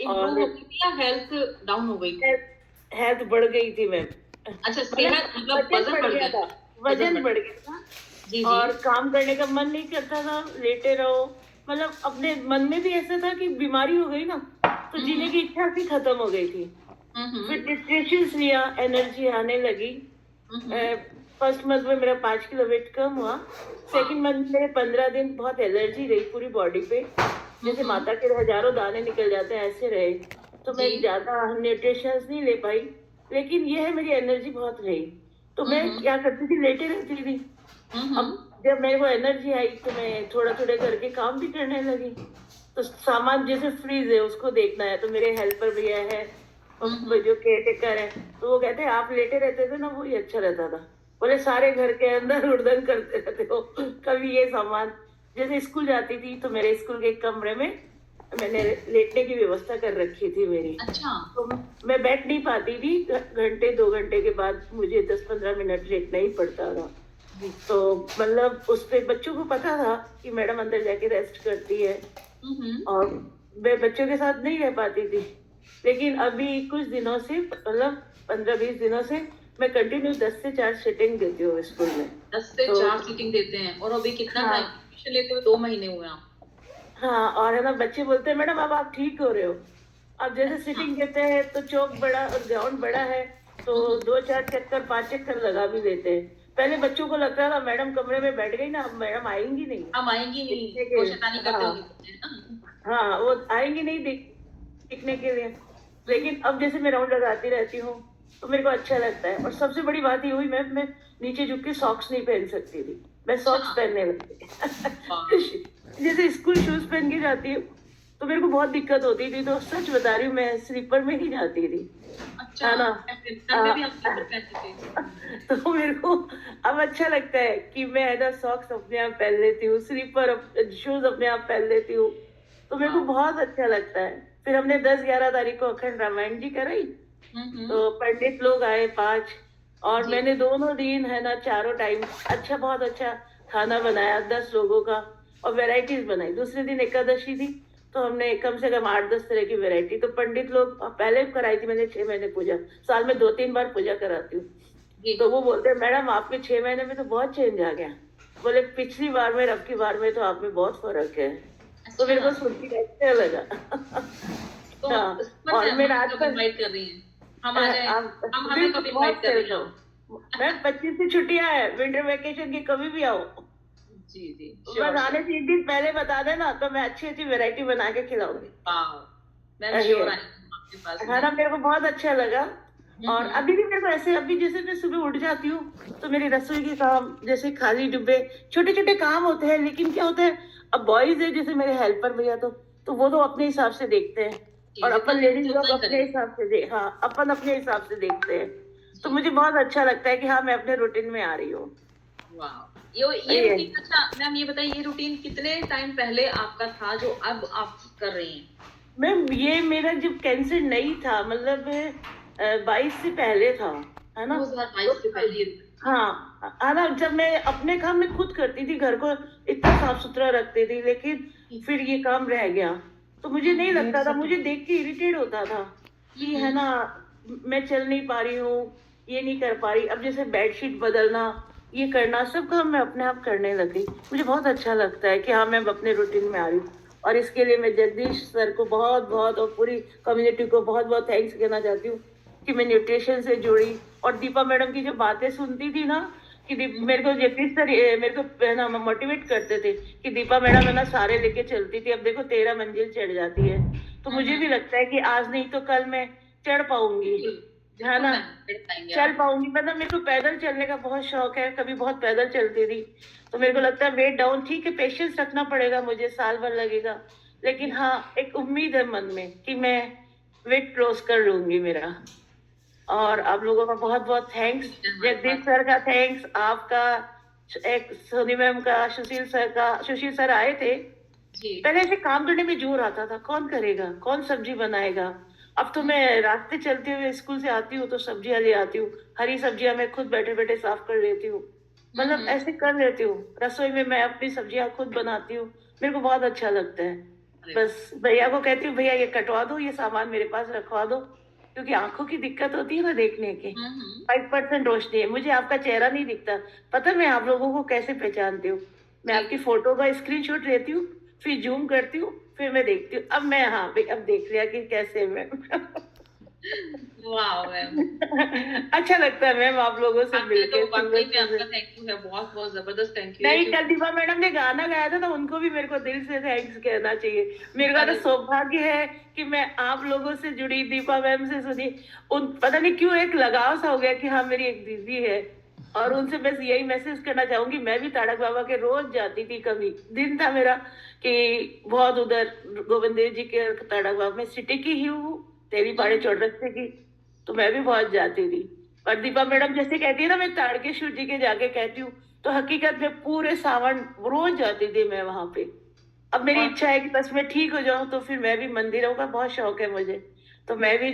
Improve और हो गई थी या हेल्थ डाउन हो गई थी? हेल्थ बढ़ गई थी मैम। अच्छा, मतलब सेहत मतलब वजन वजन बढ़ बढ़ गया गया था, था। वजन वजन बढ़ बढ़ गया। गया था। जी जी। और काम करने का मन नहीं करता था, लेटे रहो। मतलब अपने मन में भी ऐसा था कि बीमारी हो गई ना, तो जीने की इच्छा भी खत्म हो गई थी। फिर हम्म। न्यूट्रिशन लिया, एनर्जी आने लगी। हम्म। फर्स्ट मंथ में मेरा 5 किलो वेट कम हुआ। सेकंड मंथ में 15 दिन बहुत एलर्जी रही पूरी बॉडी पे, जैसे माता के हजारों दाने निकल जाते हैं ऐसे रहे। तो मैं जी। ज्यादा न्यूट्रिशन नहीं ले पाई, लेकिन ये है मेरी एनर्जी बहुत रही। तो मैं हम्म। क्या करती थी, लेटे रहती थी। अब हम्म। जब मेरे को एनर्जी आई तो मैं थोड़ा थोड़ा करके काम भी करने लगी। तो सामान जैसे फ्रीज है उसको देखना है, तो मेरे हेल्पर भैया है और वो जो केयर टेकर है, तो वो कहते हैं आप लेटे रहते थे ना, वो ही अच्छा रहता था। बोले सारे घर के अंदर उड़दंग करते रहते हो, कभी ये सामान। जैसे स्कूल जाती थी तो मेरे स्कूल के एक कमरे में मैंने लेटने की व्यवस्था कर रखी थी मेरी। अच्छा। तो मैं बैठ नहीं पाती थी, घंटे 2 घंटे के बाद मुझे 10-15 मिनट लेटना ही पड़ता था। जी। तो मतलब उस पे बच्चों को पता था कि मैडम अंदर जाके रेस्ट करती है, हम्म। और मैं बच्चों के साथ नहीं रह पाती थी। लेकिन अभी कुछ दिनों से, मतलब 15-20 दिनों से, मैं कंटिन्यू 10 से 4 सिटिंग देती हूँ स्कूल में। 10 से 4 तो सीटिंग देते हैं, और अभी कितना टाइम हाँ, एडमिशन लेते हुए? 2 महीने हुए आप? हाँ, और है ना, बच्चे बोलते हैं मैडम अब आप ठीक हो रहे हो। अब जैसे अच्छा। सिटिंग देते हैं तो चौक बड़ा और ग्राउंड बड़ा है, तो हम्म। 2-4 चक्कर 5 चक्कर लगा भी देते हैं। पहले बच्चों को लगता था मैडम कमरे में बैठ गई ना, अब मैडम आएंगी नहीं हम आएंगी दिखने नहीं, के। वो शैतानी करते हाँ, होंगे बच्चे, है ना? हाँ, वो आएंगी नहीं दिखने के लिए। लेकिन अब जैसे मैं राउंड लगाती रहती हूँ तो मेरे को अच्छा लगता है। और सबसे बड़ी बात ये हुई, मैं नीचे झुक के सॉक्स नहीं पहन सकती थी, मैं सॉक्स अच्छा। पहनने लगी। वाह। जैसे स्कूल शूज पहन के जाती हूँ तो मेरे को बहुत दिक्कत होती थी, तो सच बता रही हूँ, मैं स्लीपर में ही जाती थी, अच्छा, है ना। घर में भी आप स्लीपर पहनते थे? तो मेरे को अब अच्छा लगता है कि मैं है ना सॉक्स अपने आप पहन लेती हूँ, स्लीपर शूज अपने आप पहन लेती हूँ। तो मेरे को वाह। बहुत अच्छा लगता है। फिर हमने 10-11 तारीख को अखंड रामायण जी कराई। हम्म। तो पंडित लोग आए 5, और जी। मैंने दोनों दिन है ना चारों टाइम अच्छा, बहुत अच्छा खाना बनाया 10 लोगों का। और वैरायटीज बनाई। दूसरे दिन एकादशी थी, तो हमने कम से कम 8-10 तरह की वैरायटी। तो पंडित लोग, पहले कराई थी मैंने 6 महीने पूजा, साल में 2-3 बार पूजा कराती हूँ। जी। तो वो बोलते हैं मैडम आपके 6 महीने में तो बहुत चेंज आ गया। बोले पिछली बार में और अब की बार में तो आप में बहुत फर्क है। तो अच्छा। मेरे को सुन के अच्छा लगा। तो हाँ, सुपर और मैम, मेरा हमें आज कब इनवाइट कर रही हैं? हम आ जाए? आप हम हमें कब बिल्कुल इनवाइट बहुत कर रही हैं वेलकम। आप? मैम 25 की छुट्टियां है, विंटर वेकेशन की, कभी भी आओ। जी जी, बस श्योर आने श्योर। से 1 दिन पहले बता देना, तो मैं अच्छी अच्छी वैरायटी बना के खिलाऊंगी। वाह। मैम ये श्योर आएंगे हम आपके पास है में। ना, मेरे को बहुत अच्छा लगा। और हम्म। अभी भी मेरे को ऐसे, अभी जैसे मैं सुबह उठ जाती हूँ तो मेरी रसोई के काम, जैसे खाली डिब्बे, छोटे छोटे काम होते हैं, लेकिन क्या होता है, अब बॉयज है जैसे मेरे हेल्पर भैया, तो वो तो अपने हिसाब से देखते हैं। जी, और जितना अपन जरूरत लेडीज है उतना लोग ही अपने करें। हिसाब से हाँ, अपन अपने हिसाब से देखते हैं। तो जी। मुझे बहुत अच्छा लगता है कि हाँ, मैं अपने रूटीन में आ रही हूँ। वाह, ये ये रूटीन। अच्छा मैम, ये बताइए, ये रूटीन कितने टाइम पहले आपका था जो अब आप कर रही हैं? मैम, ये मेरा जब कैंसर नहीं था, मतलब 22 से पहले था, है ना। तो 2022 से पहले ये रूटीन था? हाँ, है ना, जब मैं अपने काम में खुद करती थी, घर को इतना साफ सुथरा रखती थी, लेकिन जी। फिर ये काम रह गया। तो मुझे नहीं लगता था, मुझे देख के इरिटेट होता था कि है हम्म। ना, मैं चल नहीं पा रही हूँ, ये नहीं कर पा रही। अब जैसे बेडशीट बदलना, ये करना, सब काम मैं अपने आप करने लगी। मुझे बहुत अच्छा लगता है कि हाँ, मैं अपने रूटीन में आ रही हूँ। और इसके लिए मैं जगदीश सर को बहुत बहुत और पूरी कम्युनिटी को बहुत बहुत थैंक्स कहना चाहती हूँ कि मैं न्यूट्रिशन से जुड़ी। और दीपा मैडम की जो बातें सुनती थी ना, कि मेरे को जगदीश सर मेरे को है ना मोटिवेट करते थे कि दीपा मैडम है ना सारे लेके चलती थी, अब देखो 13 मंजिल चढ़ जाती है। तो मुझे भी लगता है कि आज नहीं तो कल मैं चढ़ पाऊंगी, बिल्कुल। है बिल्कुल ना, मैम, कर पाएंगे चल आप। पाऊंगी। मतलब मेरे को पैदल चलने का बहुत शौक है, कभी बहुत पैदल चलती थी। तो मेरे को लगता है वेट डाउन ठीक है, पेशेंस रखना पड़ेगा, मुझे साल भर लगेगा, लेकिन जी। हाँ, एक उम्मीद है मन में कि मैं वेट लॉस कर लूंगी मेरा। और बिल्कुल। आप लोगों का बहुत बहुत थैंक्स, खुश है हमारे जगदीश पास। सर का थैंक्स, आपका, एक सोनी मैम का, सुशील सर का। सुशील सर आए थे, जी। पहले ऐसे काम करने में जोर आता था, कौन करेगा, कौन सब्जी बनाएगा। अब तो मैं रास्ते चलते हुए स्कूल से आती हूँ तो सब्जियां ले आती हूँ, हरी सब्जियां मैं खुद बैठे बैठे साफ कर लेती हूँ। मतलब हम्म। ऐसे कर लेती हूँ, रसोई में मैं अपनी सब्जियां खुद बनाती हूँ। मेरे को बहुत अच्छा लगता है। अरे बस भैया को कहती हूँ भैया ये कटवा दो, ये सामान मेरे पास रखवा दो, क्योंकि आंखों की दिक्कत होती है ना देखने की। हम्म। 5% रोशनी है, मुझे आपका चेहरा नहीं दिखता। पता मैं आप लोगों को कैसे पहचानती हूँ? मैं जी। आपकी फोटो का स्क्रीनशॉट लेती हूँ, फिर जूम करती हूँ, फिर मैं देखती हूँ। अब मैं, हाँ भाई, अब देख लिया कि कैसे मैं वाह मैम, अच्छा लगता है मैम आप लोगों से आपके लिए तो मिलके, वाकई सुबह में आपका सुबह। थैंक यू है, बहुत बहुत जबरदस्त थैंक यू है नहीं, क्योंकि कल दीपा मैडम ने गाना गाया था, तो उनको भी मेरे को दिल से थैंक्स कहना चाहिए। मेरे का तो अरे सौभाग्य है कि मैं आप लोगों से जुड़ी, दीपा मैम से सुनी। उन पता नहीं क्यों एक लगाव सा हो गया कि हाँ मेरी एक दीदी है। और उनसे बस यही मैसेज करना चाहूंगी, मैं भी तारक बाबा के रोज जाती थी। कभी दिन था मेरा कि बहुत उधर गोविंद देव जी के तारक बाबा में, सिटी की ही हूँ, तेरी पाड़े चौरस्ते की, तो मैं भी बहुत जाती थी। और दीपा मैडम जैसे कहती है ना, मैं तारकेश्वर जी के जाके कहती हूँ, तो हकीकत में पूरे सावन रोज जाती थी मैं वहां पे। अब मेरी और इच्छा है कि बस मैं ठीक हो जाऊं, तो फिर मैं भी मंदिरों का बहुत शौक है मुझे, तो मैं भी